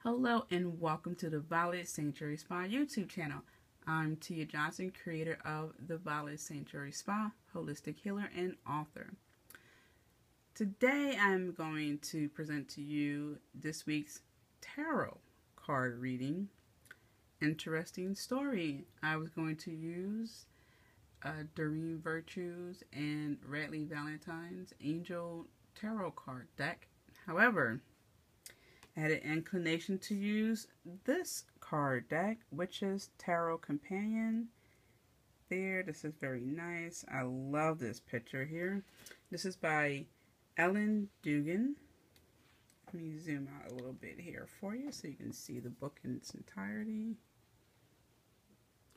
Hello and welcome to the Violet Sanctuary Spa YouTube channel. I'm Tia Johnson, creator of the Violet Sanctuary Spa, holistic healer and author. Today I'm going to present to you this week's tarot card reading. Interesting story. I was going to use Doreen Virtue's and Radleigh Valentine's Angel Tarot card deck. However, I had an inclination to use this card deck, which is Tarot Companion. This is very nice. I love this picture here. This is by Ellen Dugan. Let me zoom out a little bit here for you so you can see the book in its entirety.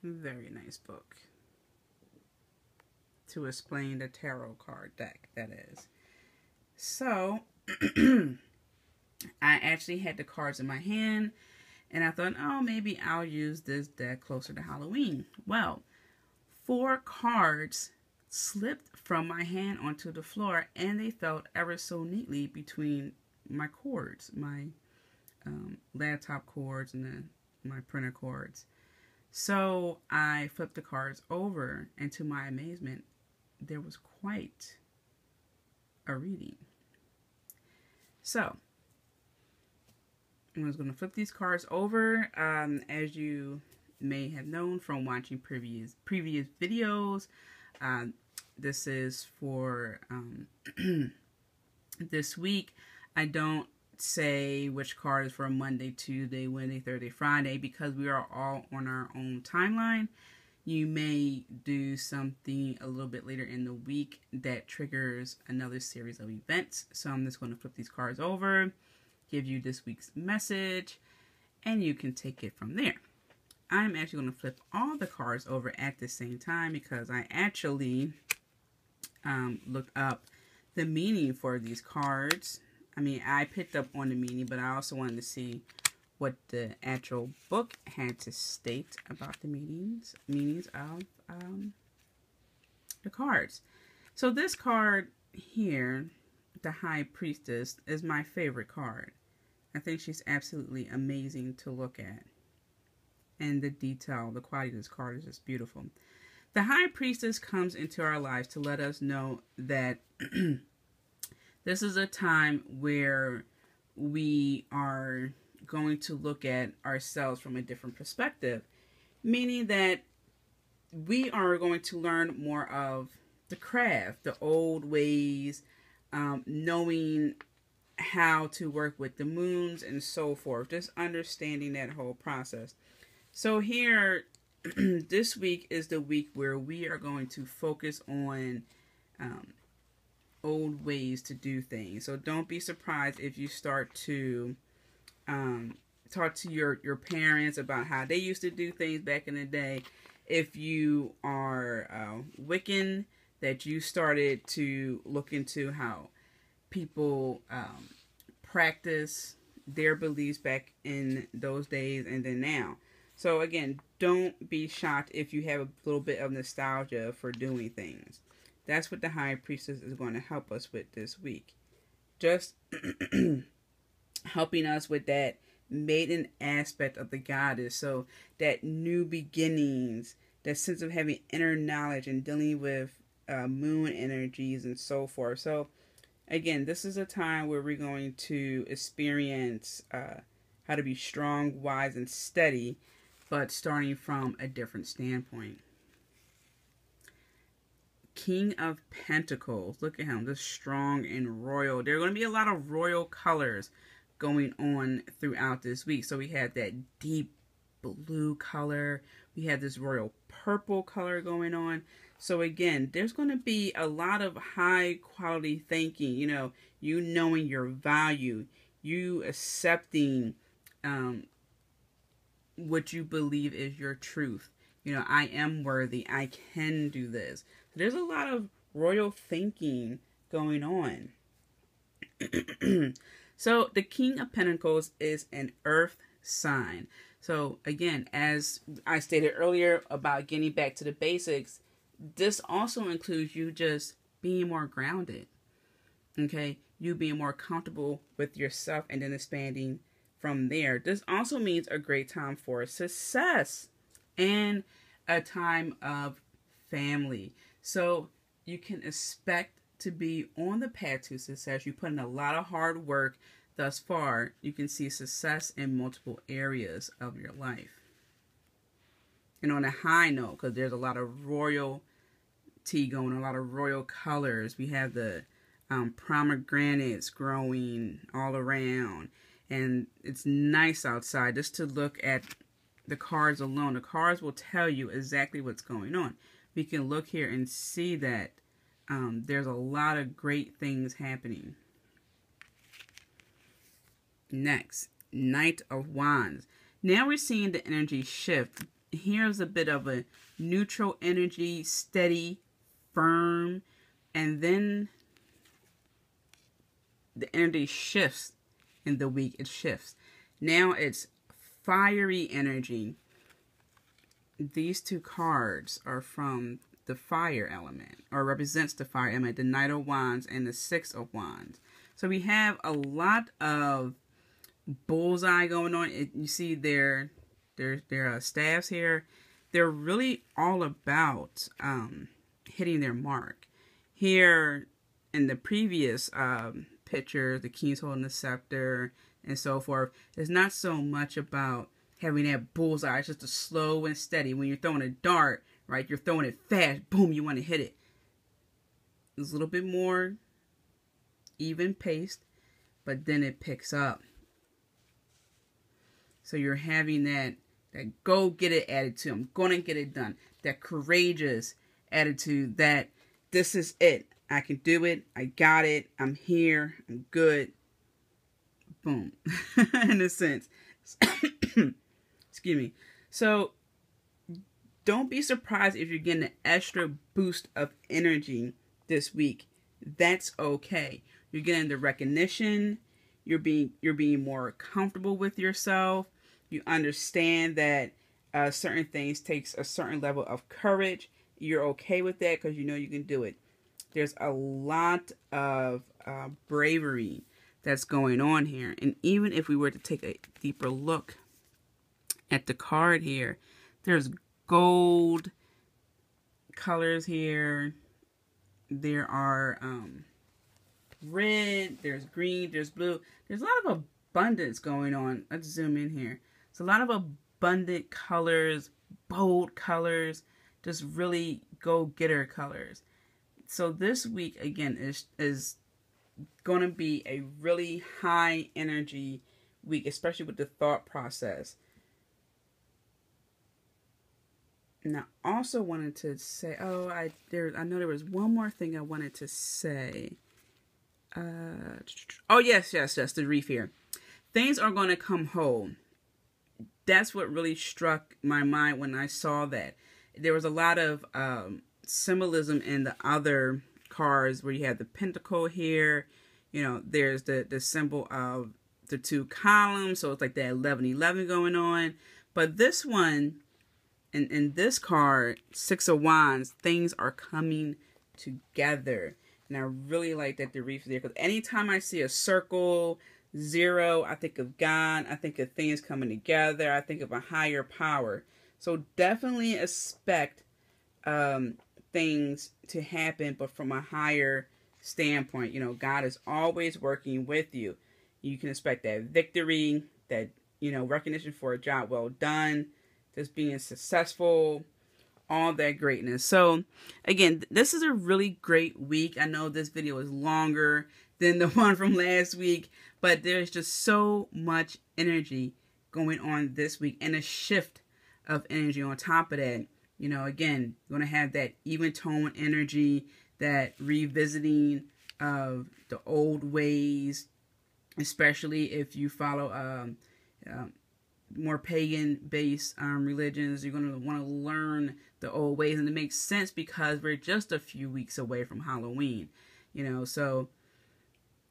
Very nice book to explain the tarot card deck, that is. So, I actually had the cards in my hand, and I thought, oh, maybe I'll use this deck closer to Halloween. Well, 4 cards slipped from my hand onto the floor, and they fell ever so neatly between my cords, my laptop cords and my printer cords. So I flipped the cards over, and to my amazement, there was quite a reading. So I was going to flip these cards over. As you may have known from watching previous videos, this is for this week. I don't say which card is for Monday, Tuesday, Wednesday, Thursday, Friday, because we are all on our own timeline. You may do something a little bit later in the week that triggers another series of events. So I'm just going to flip these cards over, give you this week's message, and you can take it from there. I'm actually going to flip all the cards over at the same time because I actually looked up the meaning for these cards. I mean, I picked up on the meaning, but I also wanted to see what the actual book had to state about the meanings of the cards. So this card here, the High Priestess, is my favorite card. I think she's absolutely amazing to look at. And the detail, the quality of this card is just beautiful. The High Priestess comes into our lives to let us know that this is a time where we are going to look at ourselves from a different perspective. Meaning that we are going to learn more of the craft, the old ways, knowing how to work with the moons and so forth, just understanding that whole process. So here, this week is the week where we are going to focus on old ways to do things. So don't be surprised if you start to talk to your parents about how they used to do things back in the day. If you are Wiccan, that you started to look into how people practice their beliefs back in those days and then now. So again, don't be shocked if you have a little bit of nostalgia for doing things. That's what the High Priestess is going to help us with this week. Just helping us with that maiden aspect of the goddess. So that new beginnings, that sense of having inner knowledge and dealing with moon energies and so forth. So again, this is a time where we're going to experience how to be strong, wise, and steady, but starting from a different standpoint. King of Pentacles. Look at him. Just strong and royal. There are going to be a lot of royal colors going on throughout this week. So we have that deep blue color. We have this royal purple color going on. So again, there's going to be a lot of high quality thinking, you knowing your value, you accepting what you believe is your truth. I am worthy. I can do this. So there's a lot of royal thinking going on. So the King of Pentacles is an earth sign. So again, as I stated earlier about getting back to the basics, this also includes you just being more grounded. Okay? You being more comfortable with yourself and then expanding from there. This also means a great time for success and a time of family. So you can expect to be on the path to success. You put in a lot of hard work thus far. You can see success in multiple areas of your life. And on a high note, because there's a lot of royalty going, a lot of royal colors. We have the pomegranates growing all around. And it's nice outside just to look at the cards alone. The cards will tell you exactly what's going on. We can look here and see that there's a lot of great things happening. Next, Knight of Wands. Now we're seeing the energy shift. Here's a bit of a neutral energy, steady, firm, and then the energy shifts in the week. It shifts. Now it's fiery energy. These two cards are from the fire element, or represents the fire element, the Knight of Wands and the Six of Wands. So we have a lot of bullseye going on. You see their staffs here. They're really all about hitting their mark. Here in the previous picture, the king's holding the scepter and so forth, it's not so much about having that bullseye. It's just a slow and steady. When you're throwing a dart, right, you're throwing it fast, boom, you want to hit it. It's a little bit more even paced, but then it picks up. So you're having that go get it attitude. I'm gonna get it done. That courageous attitude that this is it. I can do it. I got it. I'm here. I'm good. Boom. In a sense. Excuse me. So don't be surprised if you're getting an extra boost of energy this week. That's okay. You're getting the recognition. You're being more comfortable with yourself. You understand that certain things takes a certain level of courage. You're okay with that because you know you can do it. There's a lot of bravery that's going on here. And even if we were to take a deeper look at the card here, there's gold colors here. There are red, there's green, there's blue. There's a lot of abundance going on. Let's zoom in here. It's a lot of abundant colors, bold colors, just really go-getter colors. So this week, again, is going to be a really high energy week, especially with the thought process. And I also wanted to say, I know there was one more thing I wanted to say. Yes, the reef here. Things are going to come whole. That's what really struck my mind when I saw that. There was a lot of symbolism in the other cards where you have the pentacle here. You know, there's the symbol of the two columns. So it's like that 11-11 going on. But this one, in this card, Six of Wands, things are coming together. And I really like that the reef is there. Because anytime I see a circle, 0, I think of God. I think of things coming together. I think of a higher power. So definitely expect things to happen, but from a higher standpoint. You know, God is always working with you. You can expect that victory, that, you know, recognition for a job well done, just being successful, all that greatness. So again, this is a really great week. I know this video is longer than the one from last week, but there's just so much energy going on this week, and a shift of energy on top of that. You know, again, you're going to have that even tone energy, that revisiting of the old ways, especially if you follow more pagan-based religions. You're going to want to learn the old ways, and it makes sense because we're just a few weeks away from Halloween. You know, so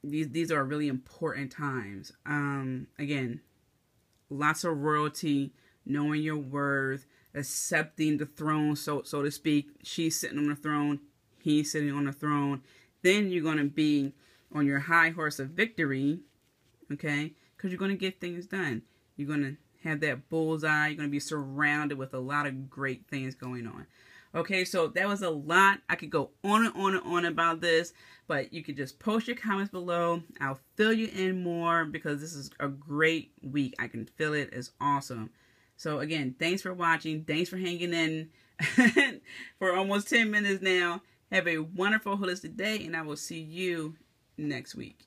these are really important times. Again, lots of royalty, knowing your worth, accepting the throne, so to speak. She's sitting on the throne, he's sitting on the throne. Then you're going to be on your high horse of victory, okay? because you're going to get things done. You're going to have that bullseye. You're going to be surrounded with a lot of great things going on. Okay, so that was a lot. I could go on and on and on about this, but you could just post your comments below. I'll fill you in more because this is a great week. I can feel it. It's awesome. So again, thanks for watching. Thanks for hanging in for almost 10 minutes now. Have a wonderful holistic day, and I will see you next week.